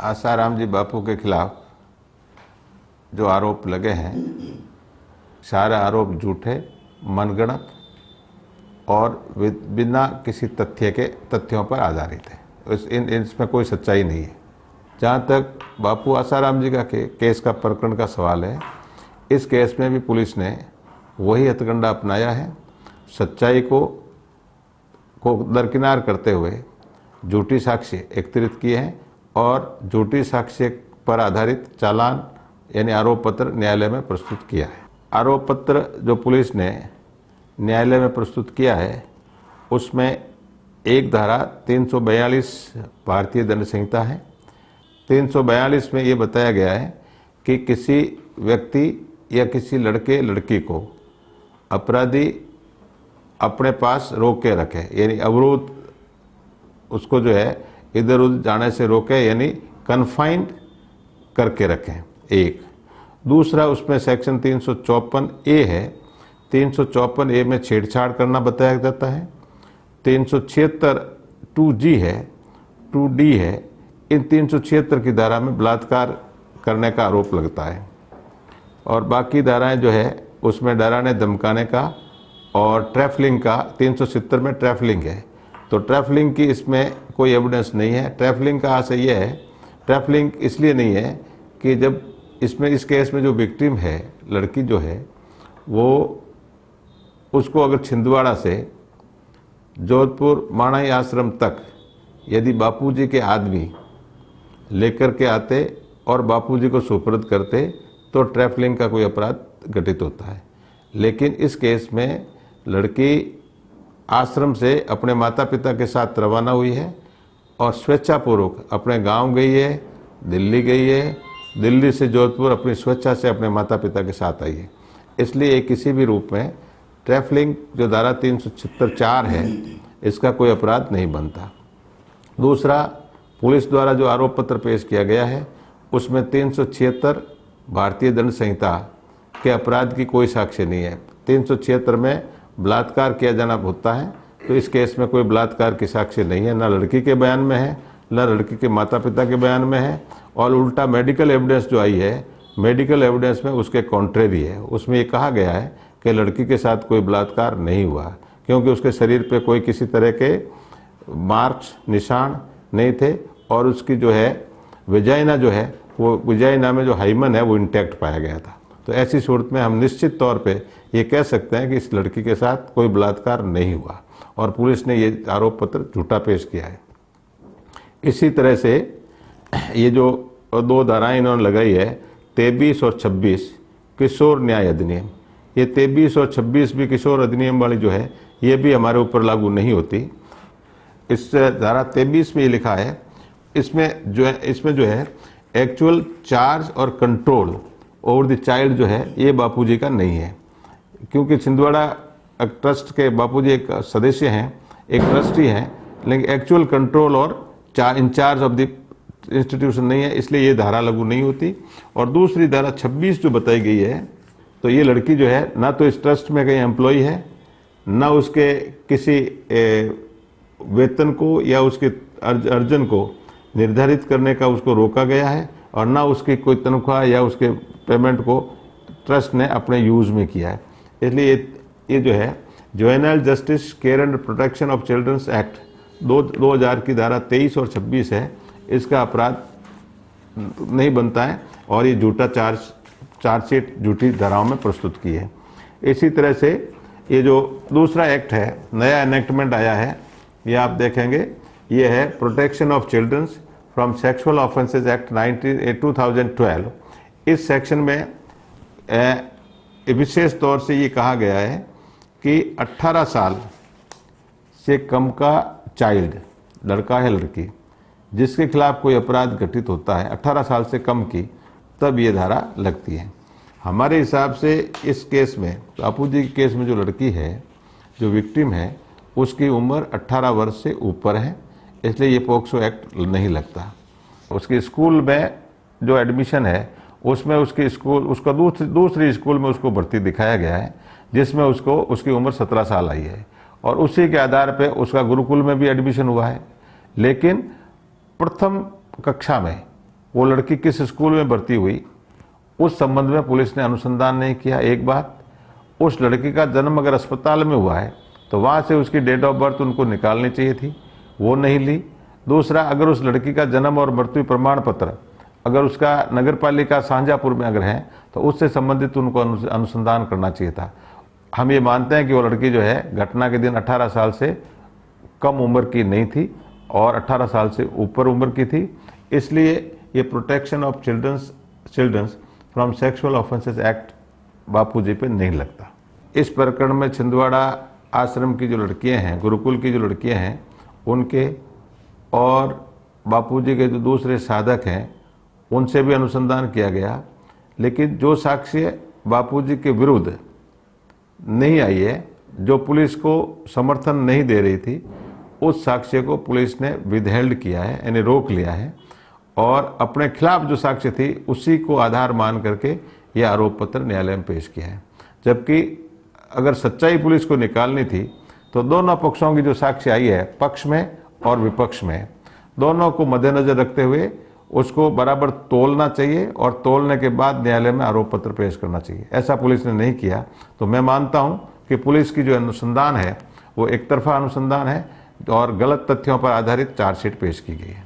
आसाराम जी बापू के खिलाफ जो आरोप लगे हैं, सारे आरोप झूठे, मनगढ़ंत और बिना किसी तथ्यों पर आधारित है। इसमें कोई सच्चाई नहीं है। जहाँ तक बापू आसाराम जी का केस का प्रकरण का सवाल है, इस केस में भी पुलिस ने वही हथकंडा अपनाया है। सच्चाई को दरकिनार करते हुए झूठी साक्ष्य एकत्रित किए हैं और झूठी साक्ष्य पर आधारित चालान यानी आरोप पत्र न्यायालय में प्रस्तुत किया है। आरोप पत्र जो पुलिस ने न्यायालय में प्रस्तुत किया है, उसमें एक धारा 342 भारतीय दंड संहिता है। 342 में ये बताया गया है कि किसी व्यक्ति या किसी लड़के लड़की को अपराधी अपने पास रोक के रखे, यानी अवरोध, उसको जो है इधर उधर जाने से रोके, यानी कन्फाइंड करके रखें। एक दूसरा, उसमें सेक्शन 354A है। 354A में छेड़छाड़ करना बताया जाता है। 376 2G है, 2D है। इन 376 की धारा में बलात्कार करने का आरोप लगता है और बाकी धाराएं जो है उसमें डराने धमकाने का और ट्रैफलिंग का 370 में ट्रैफलिंग है। तो ट्रैफलिंग की इसमें कोई एविडेंस नहीं है। ट्रैफलिंग का आशय यह है, ट्रैफलिंग इसलिए नहीं है कि जब इसमें इस केस में जो विक्टिम है, लड़की जो है, वो उसको अगर छिंदवाड़ा से जोधपुर माणाई आश्रम तक यदि बापूजी के आदमी लेकर के आते और बापूजी को सुपुर्द करते तो ट्रैफलिंग का कोई अपराध घटित होता है। लेकिन इस केस में लड़की आश्रम से अपने माता पिता के साथ रवाना हुई है और स्वेच्छापूर्वक अपने गांव गई है, दिल्ली गई है, दिल्ली से जोधपुर अपनी स्वेच्छा से अपने माता पिता के साथ आई है। इसलिए किसी भी रूप में ट्रैफलिंग जो धारा 376(4) है, इसका कोई अपराध नहीं बनता। दूसरा, पुलिस द्वारा जो आरोप पत्र पेश किया गया है उसमें 376 भारतीय दंड संहिता के अपराध की कोई साक्ष्य नहीं है। 376 में बलात्कार किया जाना होता है, तो इस केस में कोई बलात्कार की साक्ष्य नहीं है, न लड़की के बयान में है, न लड़की के माता पिता के बयान में है। और उल्टा मेडिकल एविडेंस जो आई है, मेडिकल एविडेंस में उसके कॉन्ट्रेरी है। उसमें ये कहा गया है कि लड़की के साथ कोई बलात्कार नहीं हुआ क्योंकि उसके शरीर पे कोई किसी तरह के मार्क्स, निशान नहीं थे और उसकी जो है विजाइना जो है, वो विजाइना में जो हाइमन है वो इंटैक्ट पाया गया था। तो ऐसी सूरत में हम निश्चित तौर पे ये कह सकते हैं कि इस लड़की के साथ कोई बलात्कार नहीं हुआ और पुलिस ने ये आरोप पत्र झूठा पेश किया है। इसी तरह से ये जो दो धाराएं इन्होंने लगाई है, 23 और 26 किशोर न्याय अधिनियम, ये 23 और 26 भी किशोर अधिनियम वाली जो है, ये भी हमारे ऊपर लागू नहीं होती। इस धारा 23 में ये लिखा है, इसमें जो है एक्चुअल चार्ज और कंट्रोल ओवर द चाइल्ड जो है, ये बापूजी का नहीं है क्योंकि छिंदवाड़ा ट्रस्ट के बापूजी एक सदस्य हैं, एक ट्रस्टी हैं, लेकिन एक्चुअल कंट्रोल और इंचार्ज ऑफ द इंस्टीट्यूशन नहीं है, इसलिए ये धारा लागू नहीं होती। और दूसरी धारा 26 जो बताई गई है, तो ये लड़की जो है ना तो इस ट्रस्ट में कहीं एम्प्लॉय है, ना उसके किसी वेतन को या उसके अर्जन को निर्धारित करने का उसको रोका गया है और ना उसकी कोई तनख्वाह या उसके पेमेंट को ट्रस्ट ने अपने यूज़ में किया है। इसलिए ये जो है juvenile justice care and protection of childrens act 2000 की धारा 23 और 26 है, इसका अपराध नहीं बनता है और ये झूठा चार्जशीट झूठी धाराओं में प्रस्तुत की है। इसी तरह से ये जो दूसरा एक्ट है, नया एनेक्टमेंट आया है, ये आप देखेंगे, ये है protection of childrens from sexual offences act 2012। इस सेक्शन में विशेष तौर से ये कहा गया है कि 18 साल से कम का चाइल्ड, लड़का है लड़की, जिसके खिलाफ कोई अपराध घटित होता है 18 साल से कम की, तब ये धारा लगती है। हमारे हिसाब से इस केस में, बापूजी के केस में जो लड़की है, जो विक्टिम है, उसकी उम्र 18 वर्ष से ऊपर है, इसलिए ये पोक्सो एक्ट नहीं लगता। उसके स्कूल में जो एडमिशन है उसमें उसका दूसरी स्कूल में उसको भर्ती दिखाया गया है, जिसमें उसकी उम्र 17 साल आई है और उसी के आधार पे उसका गुरुकुल में भी एडमिशन हुआ है। लेकिन प्रथम कक्षा में वो लड़की किस स्कूल में भर्ती हुई, उस संबंध में पुलिस ने अनुसंधान नहीं किया। एक बात, उस लड़की का जन्म अगर अस्पताल में हुआ है तो वहाँ से उसकी डेट ऑफ बर्थ उनको निकालनी चाहिए थी, वो नहीं ली। दूसरा, अगर उस लड़की का जन्म और मृत्यु प्रमाण पत्र अगर उसका नगर पालिका शाहजहाँपुर में अगर है तो उससे संबंधित उनको अनुसंधान करना चाहिए था। हम ये मानते हैं कि वो लड़की जो है घटना के दिन 18 साल से कम उम्र की नहीं थी और 18 साल से ऊपर उम्र की थी, इसलिए ये protection of childrens from sexual offences act Bapuji पे नहीं लगता। इस प्रकरण में छिंदवाड़ा आश्रम की जो लड़कियां हैं, गुरुकुल की जो लड़कियां हैं, उनके और बापूजी के जो दूसरे साधक हैं उनसे भी अनुसंधान किया गया, लेकिन जो साक्ष्य बापूजी के विरुद्ध नहीं आई है, जो पुलिस को समर्थन नहीं दे रही थी, उस साक्ष्य को पुलिस ने विदहेल्ड किया है, यानी रोक लिया है, और अपने खिलाफ जो साक्ष्य थी उसी को आधार मान करके यह आरोप पत्र न्यायालय में पेश किया है। जबकि अगर सच्चाई पुलिस को निकालनी थी तो दोनों पक्षों की जो साक्ष्य आई है, पक्ष में और विपक्ष में, दोनों को मद्देनजर रखते हुए उसको बराबर तोलना चाहिए और तोलने के बाद न्यायालय में आरोप पत्र पेश करना चाहिए। ऐसा पुलिस ने नहीं किया। तो मैं मानता हूं कि पुलिस की जो अनुसंधान है वो एक तरफा अनुसंधान है और गलत तथ्यों पर आधारित चार्जशीट पेश की गई है।